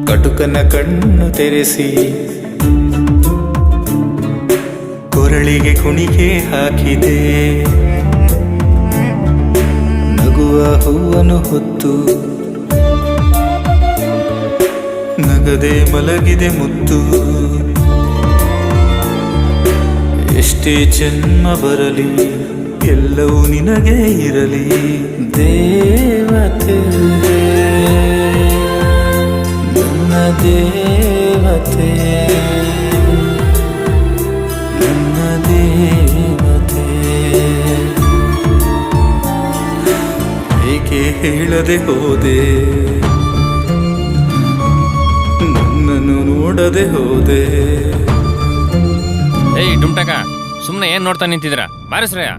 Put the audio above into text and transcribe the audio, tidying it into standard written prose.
ಕಟುಕನ ಕಣ್ಣು ತೆರೆಸಿ ಕೊರಳಿಗೆ ಕುಣಿಗೆ ಹಾಕಿದೆ. ನಗುವ ಹೂವನ್ನು ಹೊತ್ತು ನಗದೆ ಮಲಗಿದೆ ಮುತ್ತು. ಎಷ್ಟೇ ಜನ್ಮ ಬರಲಿ ಎಲ್ಲವೂ ನಿನಗೆ ಇರಲಿ. ದೇವತೆ ನನ್ನ ದೇವತೆ ನನ್ನ ದೇವತೆ. ಏಕೆ ಹೇಳದೆ ಹೋದೆ, ನನ್ನನ್ನು ನೋಡದೆ ಹೋದೆ. ಏಯ್ ಡುಮ್ಟಕ, ಸುಮ್ಮನೆ ಏನ್ ನೋಡ್ತಾ ನಿಂತಿದ್ದೀರಾ? ಬಾರಿಸ್ರಯ್ಯ.